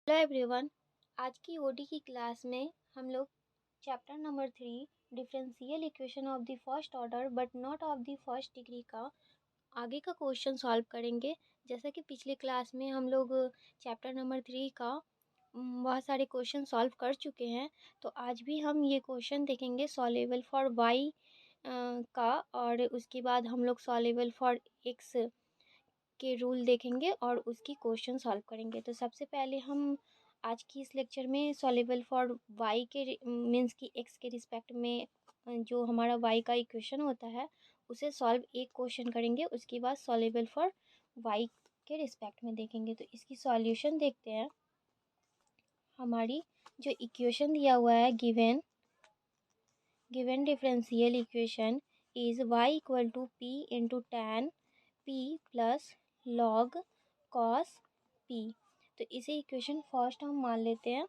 Hello everyone. आज की OD की क्लास में हम लोग chapter number 3 differential equation of the first order but not of the first degree का आगे का क्वेश्चन सॉल्व करेंगे। जैसा कि पिछली क्लास में हम लोग चैप्टर नंबर 3 का बहुत सारे क्वेश्चन सॉल्व कर चुके हैं, तो आज भी हम ये क्वेश्चन देखेंगे सॉल्वेबल फॉर वाई का, और उसके बाद हम लोग सॉल्वेबल फॉर एक्स के रूल देखेंगे और उसकी क्वेश्चन सॉल्व करेंगे। तो सबसे पहले हम आज की इस लेक्चर में सॉल्वेबल फॉर वाई के मीन्स की एक्स के रिस्पेक्ट में जो हमारा वाई का इक्वेशन होता है उसे सॉल्व एक क्वेश्चन करेंगे, उसके बाद सॉल्वेबल फॉर वाई के रिस्पेक्ट में देखेंगे। तो इसकी सॉल्यूशन देखते हैं। हमारी जो इक्वेशन दिया हुआ है given differential equation is y equal to p into tan p plus log cos p. तो इसे इक्वेशन फर्स्ट हम मान लेते हैं।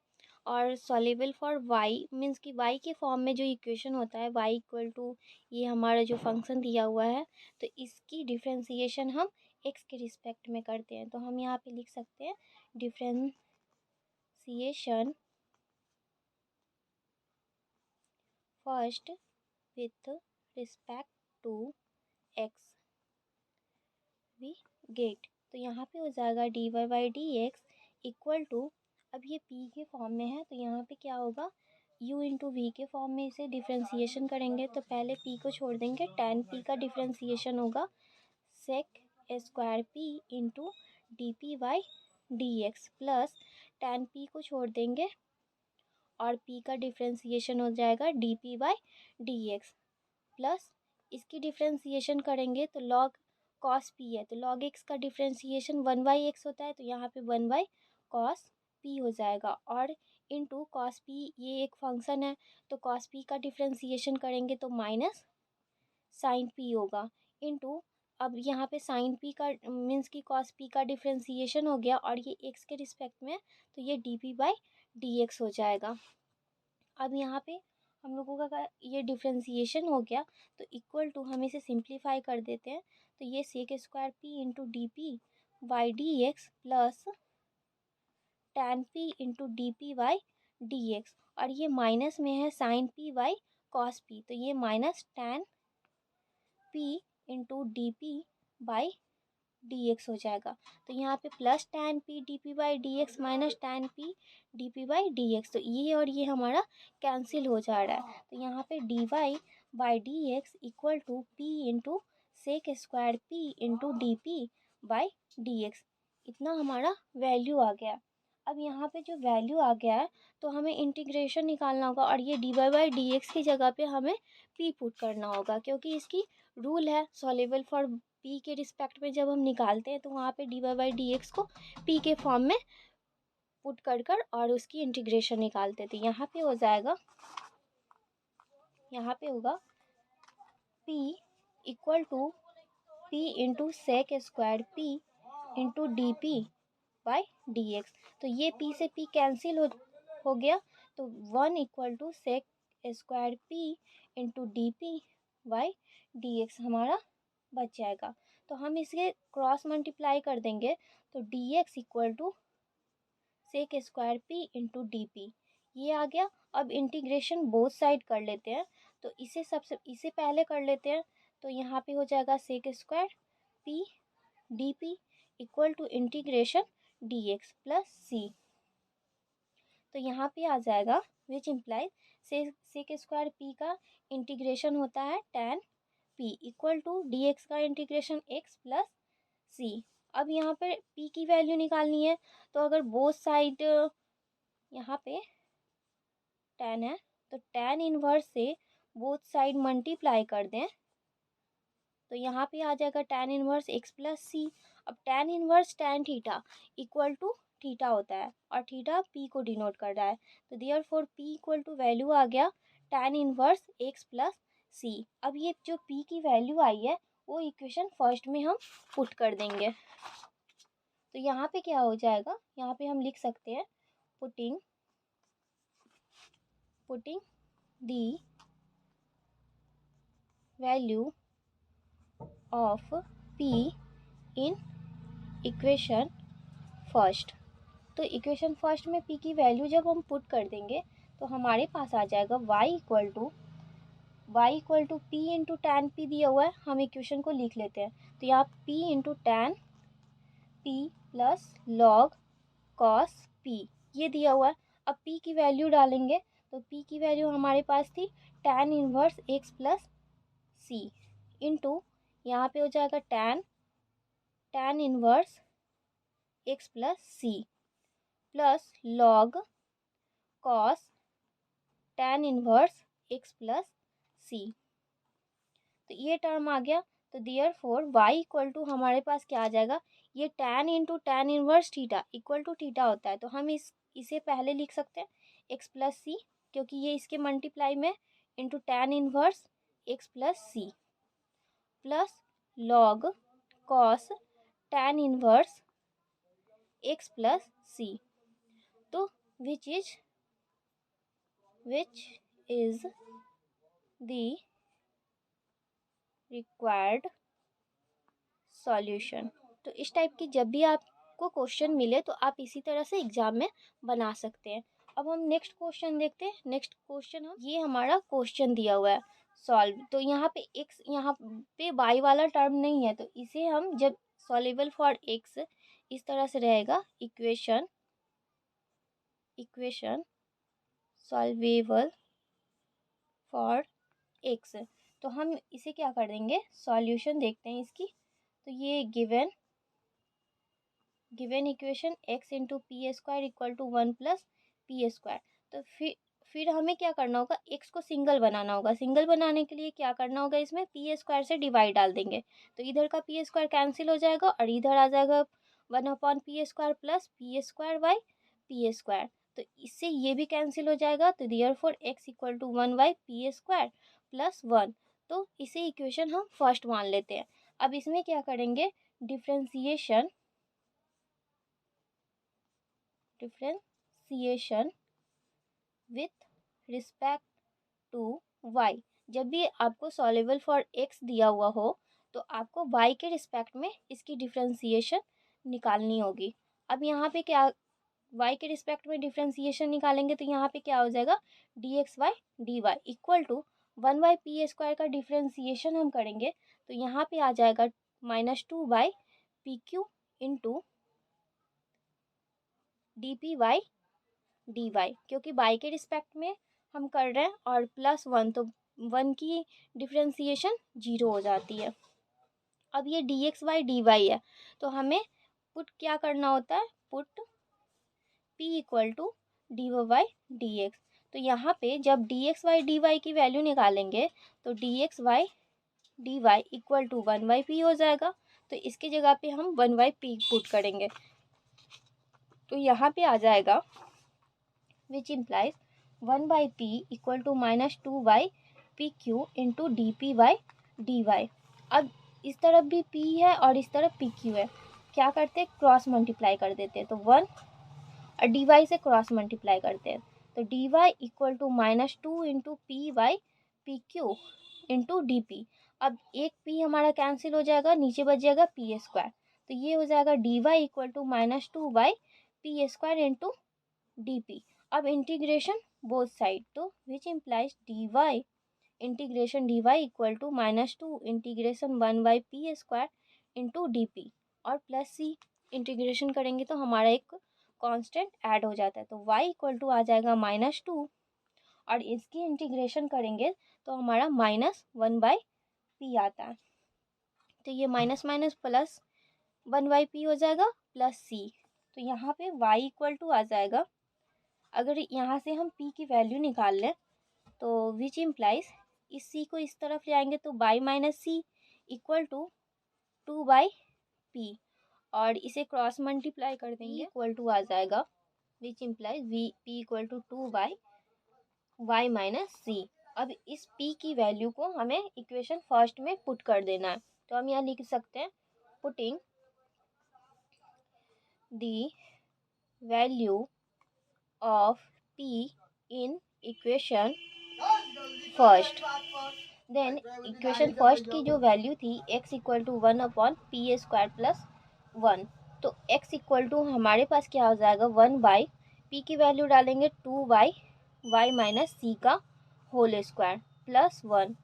और सॉल्वेबल फॉर वाई मीन्स कि वाई के फॉर्म में जो इक्वेशन होता है वाई इक्वल टू ये हमारा जो फंक्शन दिया हुआ है, तो इसकी डिफ्रेंसिएशन हम एक्स के रिस्पेक्ट में करते हैं। तो हम यहाँ पे लिख सकते हैं differentiation first with respect to x we get. तो यहाँ पे हो जाएगा d y by d x equal to, अब ये पी के फॉर्म में है तो यहाँ पे क्या होगा u इंटू वी के फॉर्म में इसे डिफ्रेंसिएशन करेंगे। तो पहले p को छोड़ देंगे, tan p का डिफ्रेंसिएशन होगा sec square p into d p by d x plus tan p को छोड़ देंगे और p का डिफ्रेंसिएशन हो जाएगा D p by d x plus इसकी डिफ्रेंसिएशन करेंगे तो लॉग कॉस पी है, तो लॉग एक्स का डिफ्रेंसिएशन 1/x होता है, तो यहाँ पे 1/cos p हो जाएगा। और इनटू cos p ये एक फंक्शन है, तो cos p का डिफ्रेंसिएशन करेंगे तो माइनस साइन p होगा इनटू, अब यहाँ पे साइन p का मीन्स की cos p का डिफ्रेंसिएशन हो गया और ये x के रिस्पेक्ट में, तो ये D p by d x हो जाएगा। अब यहाँ पे हम लोगों का ये डिफ्रेंसिएशन हो गया, तो इक्वल टू हम इसे सिंप्लीफाई कर देते हैं। तो ये sec square p into d p by d x plus tan p into d p by d x, और ये माइनस में है sine p by cos p, तो ये minus tan p into d p by d x हो जाएगा। तो यहाँ पे plus tan p D p by d x minus tan p D p by d x, तो ये और ये हमारा कैंसिल हो जा रहा है। तो यहाँ पे d y by d x equal to p into sec square p into d p by d x, इतना हमारा वैल्यू आ गया। अब यहाँ पे जो वैल्यू आ गया है तो हमें इंटीग्रेशन निकालना होगा, और ये d y by d x की जगह पे हमें पी पुट करना होगा, क्योंकि इसकी रूल है सॉल्वेबल फॉर पी के रिस्पेक्ट में जब हम निकालते हैं तो वहाँ पे d y by d x को पी के फॉर्म में पुट कर और उसकी इंटीग्रेशन निकालते थे। यहाँ पे हो जाएगा, यहाँ पे होगा p equal to p into sec square p into d p by d x. तो ये p से p कैंसिल हो गया, तो 1 equal to sec square p into d p by d x हमारा बच जाएगा। तो हम इसके क्रॉस मल्टीप्लाई कर देंगे, तो d x equal to sec square p into d p ये आ गया। अब इंटीग्रेशन बोथ साइड कर लेते हैं, तो इसे पहले कर लेते हैं। तो यहाँ पे हो जाएगा sec square P D P equal to integration D x plus C. तो यहाँ पे आ जाएगा which implies sec square P का इंटीग्रेशन होता है tan P equal to D X का इंटीग्रेशन एक्स प्लस सी। अब यहाँ पर p की वैल्यू निकालनी है, तो अगर बोथ साइड यहाँ पे tan है तो tan इनवर्स से बोथ साइड मल्टीप्लाई कर दें, तो यहाँ पे आ जाएगा tan इनवर्स x प्लस सी। अब tan inverse tan theta equal to theta होता है और थीटा p को डिनोट कर रहा है, तो therefore p equal to value आ गया tan इनवर्स x प्लस सी। अब ये जो p की वैल्यू आई है वो इक्वेशन फर्स्ट में हम पुट कर देंगे। तो यहाँ पे क्या हो जाएगा, यहाँ पे हम लिख सकते हैं putting the value of p in equation first. तो इक्वेशन फर्स्ट में p की वैल्यू जब हम पुट कर देंगे तो हमारे पास आ जाएगा y equal to p into tan p दिया हुआ है, हम इक्वेशन को लिख लेते हैं। तो यहाँ p into tan p plus log cos p ये दिया हुआ है। अब p की वैल्यू डालेंगे तो p की वैल्यू हमारे पास थी tan inverse x plus c into यहाँ पे हो जाएगा tan inverse x plus c plus log cos tan inverse x plus c। तो ये टर्म आ गया। तो देयरफॉर y इक्वल टू हमारे पास क्या आ जाएगा, ये tan into tan inverse theta equal to theta होता है, तो हम इसे पहले लिख सकते हैं x प्लस सी, क्योंकि ये इसके मल्टीप्लाई में into tan inverse x plus C plus log cos tan inverse x plus C. तो which is the required solution. तो इस टाइप की जब भी आपको क्वेश्चन मिले तो आप इसी तरह से एग्जाम में बना सकते हैं। अब हम नेक्स्ट क्वेश्चन देखते हैं। नेक्स्ट क्वेश्चन ये हमारा क्वेश्चन दिया हुआ है सॉल्व। तो यहाँ पे x यहाँ पे y वाला टर्म नहीं है, तो इसे हम जब सॉल्वेबल फॉर x इस तरह से रहेगा इक्वेशन सॉल्वेबल फॉर x, तो हम इसे क्या कर देंगे, सॉल्यूशन देखते हैं इसकी। तो ये given equation x into P square equal to 1 plus p square. तो फिर हमें क्या करना होगा, x को सिंगल बनाना होगा। सिंगल बनाने के लिए क्या करना होगा, इसमें पी स्क्वायर से डिवाइड डाल देंगे, तो इधर का पी स्क्वायर कैंसिल हो जाएगा और इधर आ जाएगा 1/p² plus p square by P square. तो इससे ये भी कैंसिल हो जाएगा। तो therefore x equal to 1/p² plus 1। तो इसे इक्वेशन हम फर्स्ट मान लेते हैं। अब इसमें क्या करेंगे, differentiation with respect to y। जब भी आपको सॉल्वेबल फॉर x दिया हुआ हो तो आपको y के रिस्पेक्ट में इसकी डिफ्रेंसिएशन निकालनी होगी। अब यहाँ पे क्या, y के रिस्पेक्ट में डिफ्रेंसिएशन निकालेंगे तो यहाँ पे क्या हो जाएगा, dx/dy इक्वल टू 1/p² का डिफ्रेंसिएशन हम करेंगे तो यहाँ पे आ जाएगा -2/pq इंटू dp/dy, क्योंकि y के रिस्पेक्ट में हम कर रहे हैं और प्लस 1, तो 1 की डिफ्रेंसिएशन 0 हो जाती है। अब ये dx/dy है, तो हमें पुट क्या करना होता है, put p equal to dy/dx। तो यहाँ पे जब dx/dy की वैल्यू निकालेंगे तो dx/dy इक्वल टू 1/p हो जाएगा। तो इसके जगह पे हम 1/p पुट करेंगे, तो यहाँ पे आ जाएगा which implies 1/p equal to -2/pq into dp/dy। अब इस तरफ भी p है और इस तरफ pq है, क्या करते हैं, क्रॉस मल्टीप्लाई कर देते हैं, तो 1 और dy से क्रॉस मल्टीप्लाई करते हैं, तो dy equal to -2 into p/pq into dp। अब एक p हमारा कैंसिल हो जाएगा, नीचे बच जाएगा p², तो ये हो जाएगा dy equal to -2/p² into dp। अब इंटीग्रेशन बोथ साइड, तो which implies dy integration dy equal to -2 integration 1/p² into dp और प्लस c इंटीग्रेशन करेंगे तो हमारा एक कांस्टेंट ऐड हो जाता है, तो y इक्वल टू आ जाएगा -2 और इसकी इंटीग्रेशन करेंगे तो हमारा -1/p आता है। तो ये माइनस माइनस प्लस 1/p हो जाएगा प्लस c। तो यहाँ पे y इक्वल टू आ जाएगा, अगर यहाँ से हम p की वैल्यू निकाल लें तो विच इम्प्लाइज इस c को इस तरफ ले आएंगे तो by minus c equal to 2/p और इसे क्रॉस मल्टीप्लाई कर देंगे, इक्वल टू आ जाएगा which implies p equal to 2/y minus C. अब इस p की वैल्यू को हमें इक्वेशन फर्स्ट में पुट कर देना है, तो हम यहाँ लिख सकते हैं putting the value of p in equation first. Then equation first की जो वैल्यू थी x equal to 1/p² plus 1, तो x इक्वल टू हमारे पास क्या हो जाएगा 1/, p की वैल्यू डालेंगे 2y y माइनस सी का होल स्क्वायर प्लस 1,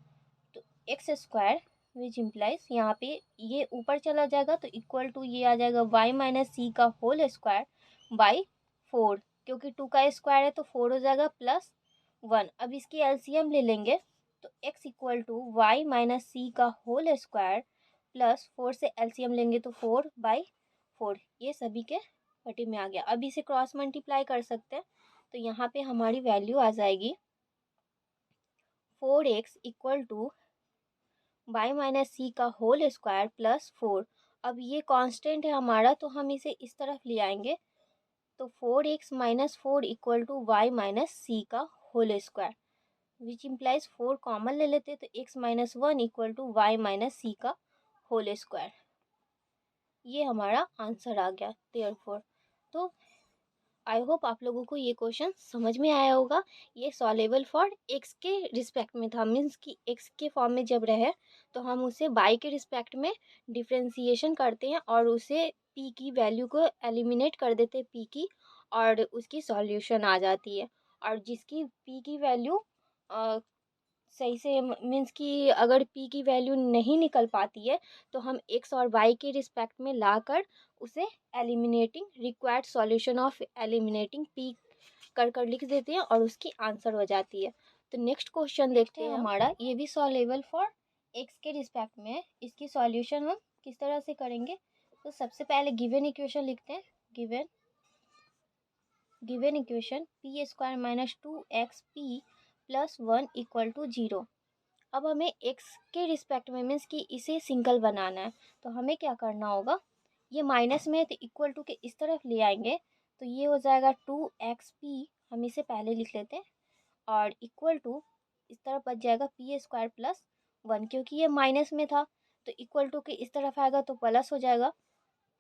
तो एक्स स्क्वायर विच इम्प्लाइज यहाँ पे ये ऊपर चला जाएगा तो इक्वल टू ये आ जाएगा y माइनस सी का होल स्क्वायर बाई 4, क्योंकि 2 का स्क्वायर है तो 4 हो जाएगा प्लस 1। अब इसकी एलसीएम ले लेंगे तो x equal to Y minus C का होल स्क्वायर प्लस 4 से एलसीएम लेंगे तो 4/4, ये सभी के बटे में आ गया। अब इसे क्रॉस मल्टीप्लाई कर सकते हैं तो यहाँ पे हमारी वैल्यू आ जाएगी 4x equal to Y minus C का होल स्क्वायर प्लस 4। अब ये कांस्टेंट है हमारा तो हम इसे इस तरफ ले आएंगे तो 4x minus 4 equal to Y minus C का whole square which implies 4 common ले लेते हैं तो x minus 1 equal to Y minus C का होल स्क्वायर। ये हमारा आंसर आ गया देयरफॉर। तो आई होप आप लोगों को ये क्वेश्चन समझ में आया होगा। ये सॉल्वेबल फॉर एक्स के रिस्पेक्ट में था, मीन्स कि एक्स के फॉर्म में जब रहे तो हम उसे वाई के रिस्पेक्ट में डिफ्रेंसिएशन करते हैं और उसे पी की वैल्यू को एलिमिनेट कर देते हैं पी की, और उसकी सॉल्यूशन आ जाती है। और जिसकी पी की वैल्यू सही से मीन्स कि अगर पी की वैल्यू नहीं निकल पाती है तो हम एक्स और वाई के रिस्पेक्ट में लाकर उसे eliminating required solution of eliminating P कर लिख देते हैं और उसकी आंसर हो जाती है। तो नेक्स्ट क्वेश्चन देखते हैं हमारा, ये भी सॉल्वेबल फॉर एक्स के रिस्पेक्ट में। इसकी सॉल्यूशन हम किस तरह से करेंगे, तो सबसे पहले गिवन इक्वेशन लिखते हैं। Given equation p square minus 2xp plus 1 equal to 0। अब हमें x के रिस्पेक्ट में मीन्स कि इसे सिंगल बनाना है तो हमें क्या करना होगा, ये माइनस में तो इक्वल टू के इस तरफ ले आएंगे तो ये हो जाएगा 2xp, हम इसे पहले लिख लेते हैं, और इक्वल टू इस तरफ बच जाएगा पी स्क्वायर प्लस 1, क्योंकि ये माइनस में था तो इक्वल टू के इस तरफ आएगा तो प्लस हो जाएगा।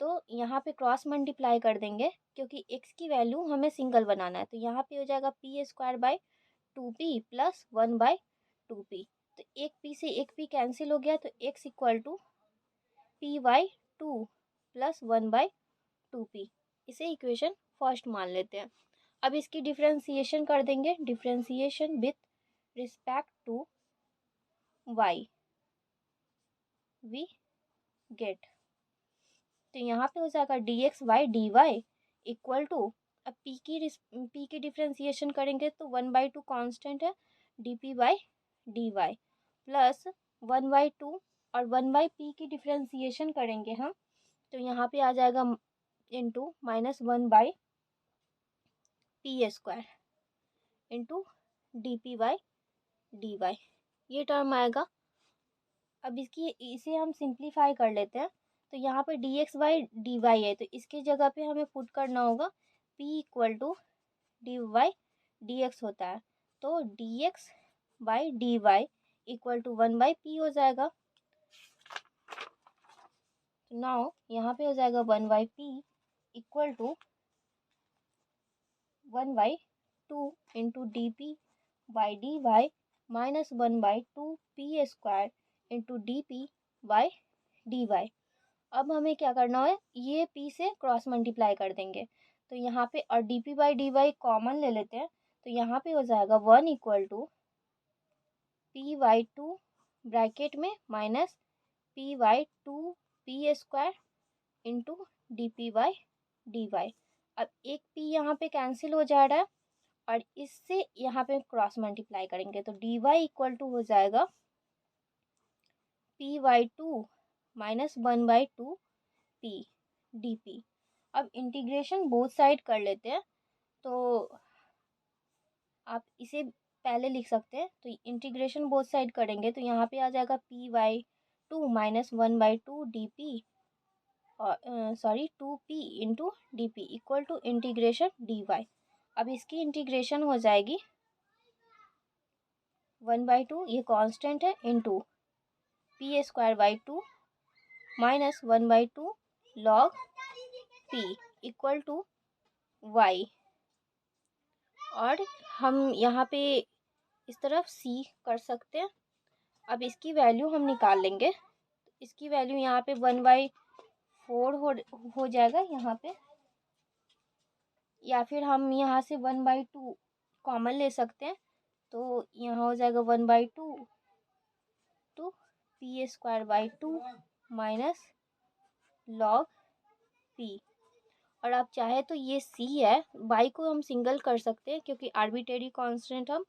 तो यहाँ पे क्रॉस मल्टीप्लाई कर देंगे क्योंकि x की वैल्यू हमें सिंगल बनाना है, तो यहाँ पे हो जाएगा P square by 2p plus 1/2p। तो एक p से एक p कैंसिल हो गया तो x equal to p/2 plus 1/2p। इसे इक्वेशन फर्स्ट मान लेते हैं। अब इसकी डिफ्रेंसिएशन कर देंगे, differentiation with respect to y we get, तो यहाँ पे हो जाएगा dx/dy इक्वल टू, अब p की डिफ्रेंसिएशन करेंगे तो 1/2 कांस्टेंट है, dp/dy प्लस 1/2 और 1/p की डिफ्रेंसिएशन करेंगे हम तो यहाँ पे आ जाएगा into minus 1/p square into dp/dy, ये टर्म आएगा। अब इसे हम सिंप्लीफाई कर लेते हैं तो यहाँ पे dx/dy है तो इसकी जगह पे हमें पुट करना होगा p इक्वल टू dy/dx होता है, तो dx/dy इक्वल टू 1/p हो जाएगा। तो नाउ यहाँ पे हो जाएगा 1/p equal to 1/2 into dp/dy minus 1/2p square into dp/dy। अब हमें क्या करना है, ये p से क्रॉस मल्टीप्लाई कर देंगे तो यहाँ पे, और dp/dy कॉमन ले लेते हैं तो यहाँ पे हो जाएगा 1 इक्वल टू p/2 ब्रैकेट में minus p/2p square into dp/dy। अब एक p यहाँ पे कैंसिल हो जा रहा है और इससे यहाँ पे क्रॉस मल्टीप्लाई करेंगे तो dy इक्वल टू हो जाएगा p/2 माइनस 1/2p dp। अब इंटीग्रेशन बोथ साइड कर लेते हैं तो आप इसे पहले लिख सकते हैं, तो इंटीग्रेशन बोथ साइड करेंगे तो यहाँ पे आ जाएगा p/2 माइनस 1/2 dp और sorry 2p into d P equal to integration dy। अब इसकी इंटीग्रेशन हो जाएगी 1/2, ये कांस्टेंट है, into p square by 2 minus 1/2 log p equal to y, और हम यहाँ पे इस तरफ c कर सकते हैं। अब इसकी वैल्यू हम निकाल लेंगे, इसकी वैल्यू यहाँ पे 1/4 4 हो जाएगा यहाँ पे, या फिर हम यहाँ से 1/2 कॉमन ले सकते हैं, तो यहाँ हो जाएगा 1/2 तो p² 2 माइनस log p। और आप चाहे तो ये c है, y को हम सिंगल कर सकते हैं क्योंकि आर्बिट्रेरी कांस्टेंट हम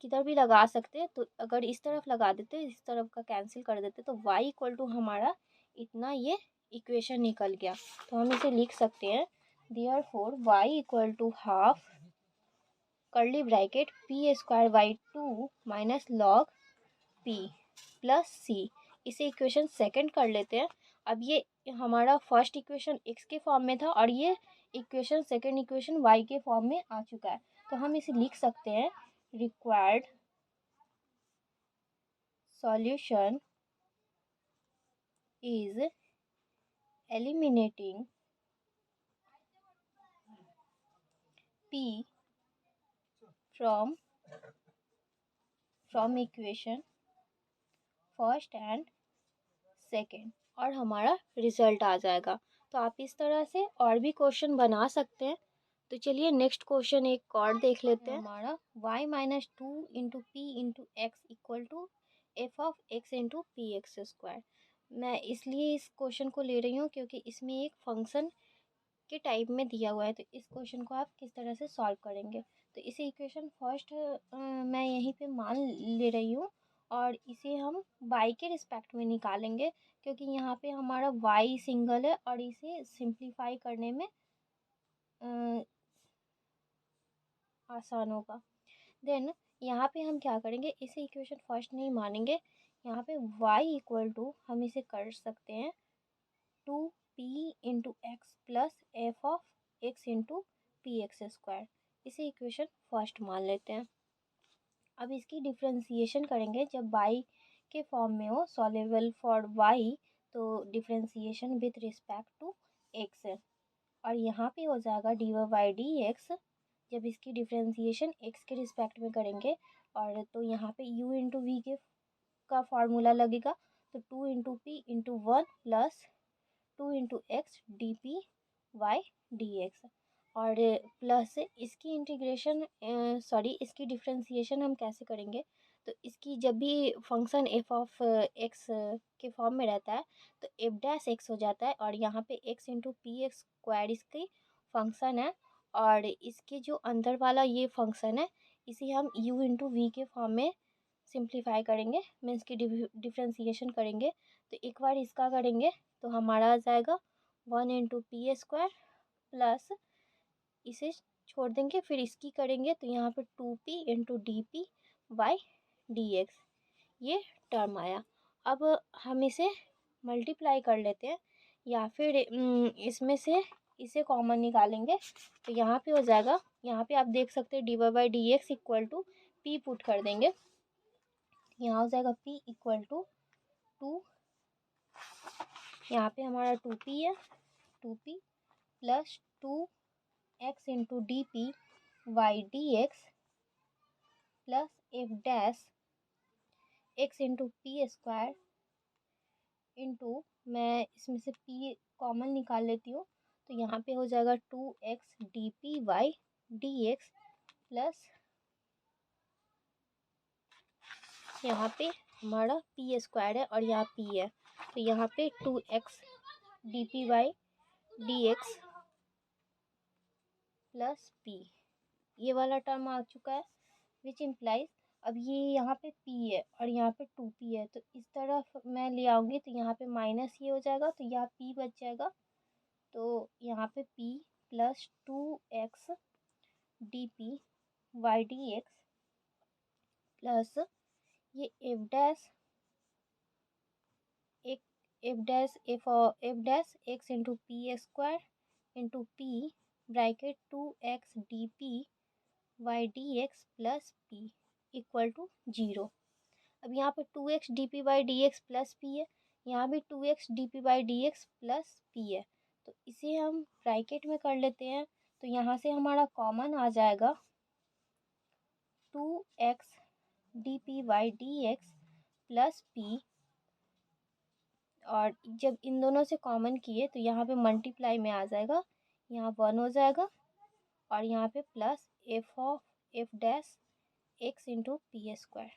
किधर भी लगा सकते हैं। तो अगर इस तरफ लगा देते, इस तरफ का कैंसिल कर देते, तो y इक्वल टू हमारा इतना ये इक्वेशन निकल गया। तो हम इसे लिख सकते हैं therefore y equal to half curly bracket p² 2 minus log p plus c। इसे इक्वेशन सेकंड कर लेते हैं। अब ये हमारा फर्स्ट इक्वेशन x के फॉर्म में था और ये इक्वेशन सेकंड इक्वेशन y के फॉर्म में आ चुका है। तो हम इसे लिख सकते हैं required solution is eliminating p from equation first and second, और हमारा रिजल्ट आ जाएगा। तो आप इस तरह से और भी क्वेश्चन बना सकते हैं। तो चलिए नेक्स्ट क्वेश्चन एक और देख लेते हैं। हमारा y minus 2 into p into x equal to f of x into p x square. मैं इसलिए इस क्वेश्चन को ले रही हूँ क्योंकि इसमें एक फंक्शन के टाइप में दिया हुआ है। तो इस क्वेश्चन को आप किस तरह से सॉल्व करेंगे, तो इसे इक्वेशन फर्स्ट मैं यहीं पे मान ले रही हूँ और इसे हम y के रिस्पेक्ट में निकालेंगे क्योंकि यहाँ पे हमारा y सिंगल है और इसे सिंप्लीफाई करने में आसान होगा। देन यहाँ पे हम क्या करेंगे, इसे इक्वेशन फर्स्ट नहीं मानेंगे। यहाँ पे y इक्वल टू हम इसे कर सकते हैं 2p into x plus F of x into p x square. इसे इक्वेशन फर्स्ट मान लेते हैं। अब इसकी डिफ्रेंसिएशन करेंगे जब y के फॉर्म में हो, सॉल्युबल फॉर y, तो differentiation with respect to x है। और यहाँ पे हो जाएगा dy/dx। जब इसकी डिफ्रेंसिएशन x के रिस्पेक्ट में करेंगे और तो यहाँ पे u इंटू वी के का फार्मूला लगेगा, तो 2 into p into 1 plus 2 into x d P Y D x. और प्लस इसकी इंटीग्रेशन इसकी डिफ्रेंसिएशन हम कैसे करेंगे, तो इसकी जब भी फंक्शन एफ ऑफ एक्स के फॉर्म में रहता है तो एफ डैश एक्स हो जाता है, और यहाँ पे x into p x square इसकी फंक्शन है, और इसके जो अंदर वाला ये फंक्शन है इसे हम u इंटू वी के फॉर्म में सिंप्लीफाई करेंगे, मीन्स की डिफ्रेंसिएशन करेंगे। तो एक बार इसका करेंगे तो हमारा आ जाएगा 1 इंटू पी स्क्वायर प्लस, इसे छोड़ देंगे फिर इसकी करेंगे तो यहाँ पे 2p into d P Y D x ये टर्म आया। अब हम इसे मल्टीप्लाई कर लेते हैं या फिर इसमें से इसे कॉमन निकालेंगे, तो यहाँ पे हो जाएगा, यहाँ पे आप देख सकते हैं dy/dx equal to p put कर देंगे, यहाँ हो जाएगा p इक्वल टू 2, यहाँ पे हमारा 2p है, 2p plus 2x into d P Y D x plus f dash x into P square into, मैं इसमें से p कॉमन निकाल लेती हूँ, तो यहाँ पे हो जाएगा 2x D P Y D x plus यहाँ पे हमारा पी स्क्वायर है और यहाँ p है, तो यहाँ पे 2x D P Y D x plus p ये वाला टर्म आ चुका है, विच इम्प्लाइज अब ये यहाँ पे p है और यहाँ पे 2p है, तो इस तरफ मैं ले आऊँगी तो यहाँ पे माइनस ये हो जाएगा, तो यहाँ p बच जाएगा, तो यहाँ पे p plus 2x D P Y D x plus ये F dash x into P square into P bracket 2x D P Y D x plus P equal to 0। अब यहाँ पे 2x D P Y D x plus P है, यहाँ भी 2x D P Y D x plus P है, तो इसे हम ब्रैकेट में कर लेते हैं, तो यहाँ से हमारा कॉमन आ जाएगा 2x D P Y D x plus p, और जब इन दोनों से कॉमन किए तो यहाँ पे मल्टीप्लाई में आ जाएगा, यहाँ 1 हो जाएगा और यहाँ पे plus F of f dash x into P square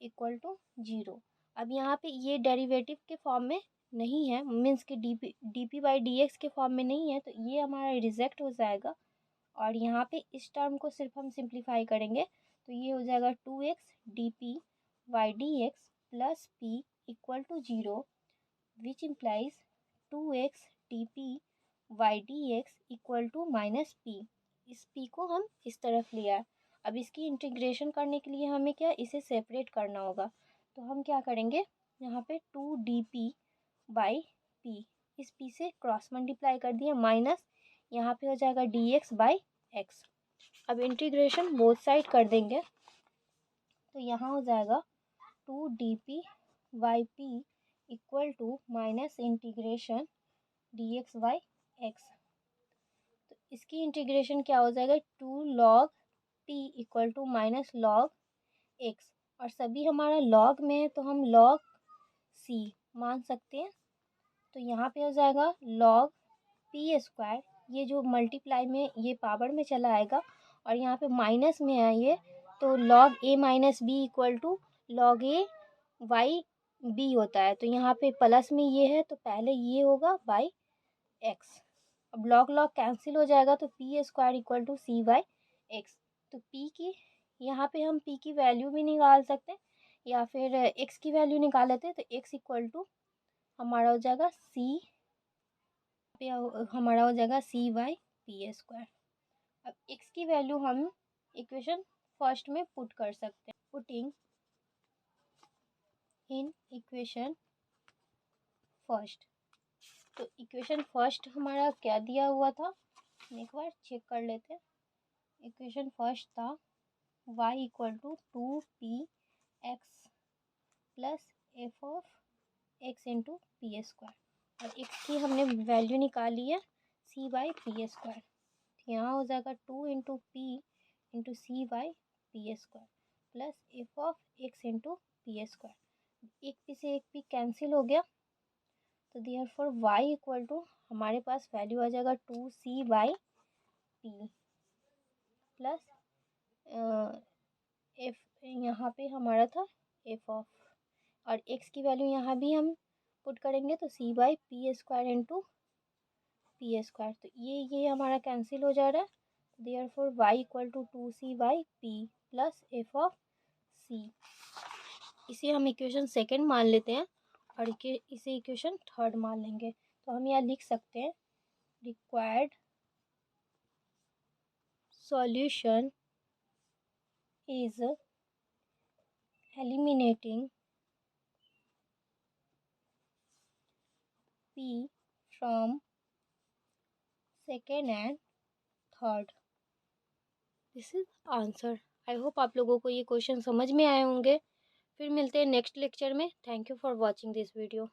equal to 0। अब यहाँ पे ये डेरिवेटिव के फॉर्म में नहीं है, मीन्स कि D p by d x के फॉर्म में नहीं है, तो ये हमारा रिजेक्ट हो जाएगा। और यहाँ पे इस टर्म को सिर्फ हम सिंप्लीफाई करेंगे तो ये हो जाएगा 2x D p by d x plus P equal to 0, which implies 2x D p by d x equal to minus p. इस p को हम इस तरफ लिया। अब इसकी इंटीग्रेशन करने के लिए हमें क्या इसे सेपरेट करना होगा, तो हम क्या करेंगे, यहाँ पे 2 डी पी बाई पी, इस p से क्रॉस मल्टीप्लाई कर दिया, माइनस यहाँ पे हो जाएगा डी एक्स बाई एक्स। अब इंटीग्रेशन बोथ साइड कर देंगे तो यहाँ हो जाएगा 2 d p by p equal to minus integration D x by x. तो इसकी इंटीग्रेशन क्या हो जाएगा, 2 log t equal to minus log x, और सभी हमारा लॉग में है तो हम लॉग सी मान सकते हैं। तो यहाँ पे हो जाएगा लॉग पी स्क्वायर, ये जो मल्टीप्लाई में ये पावर में चला आएगा और यहाँ पे माइनस में है ये, तो log a minus b equal to log a y b होता है। तो यहाँ पे प्लस में ये है तो पहले ये होगा बाई एक्स। अब लॉग लॉग कैंसिल हो जाएगा तो p square equal to c by x. तो पी की यहाँ पे हम पी की वैल्यू भी निकाल सकते हैं या फिर एक्स की वैल्यू निकाल लेते हैं, तो एक्स इक्वल टू हमारा हो जाएगा सी, पे हमारा हो जाएगा सी बाई पी स्क्वायर। अब एक्स की वैल्यू हम इक्वेशन फर्स्ट में पुट कर सकते हैं, पुटिंग इन इक्वेशन फर्स्ट। तो इक्वेशन फर्स्ट हमारा क्या दिया हुआ था, एक बार चेक कर लेते हैं। इक्वेशन फर्स्ट था y equal to 2p x plus F of x into P square, और एक्स की हमने वैल्यू निकाली है सी बाई पी स्क्वायर। यहाँ हो जाएगा 2 into p into c by P square plus F of x into P square. एक p से एक पी कैंसिल हो गया, तो देयरफॉर y इक्वल टू हमारे पास वैल्यू आ जाएगा 2c by P plus F, यहाँ पे हमारा था एफ ऑफ, और एक्स की वैल्यू यहाँ भी हम पुट करेंगे तो C by P square into P square. तो ये हमारा कैंसिल हो जा रहा है, therefore Y equal to 2c by P plus F of C. इसे हम इक्वेशन सेकेंड मान लेते हैं और इसे इक्वेशन थर्ड मान लेंगे। तो हम यहाँ लिख सकते हैं required solution is eliminating p from second and third. This is answer. I hope आप लोगों को ये क्वेश्चन समझ में आए होंगे। फिर मिलते हैं नेक्स्ट लेक्चर में। Thank you for watching this video.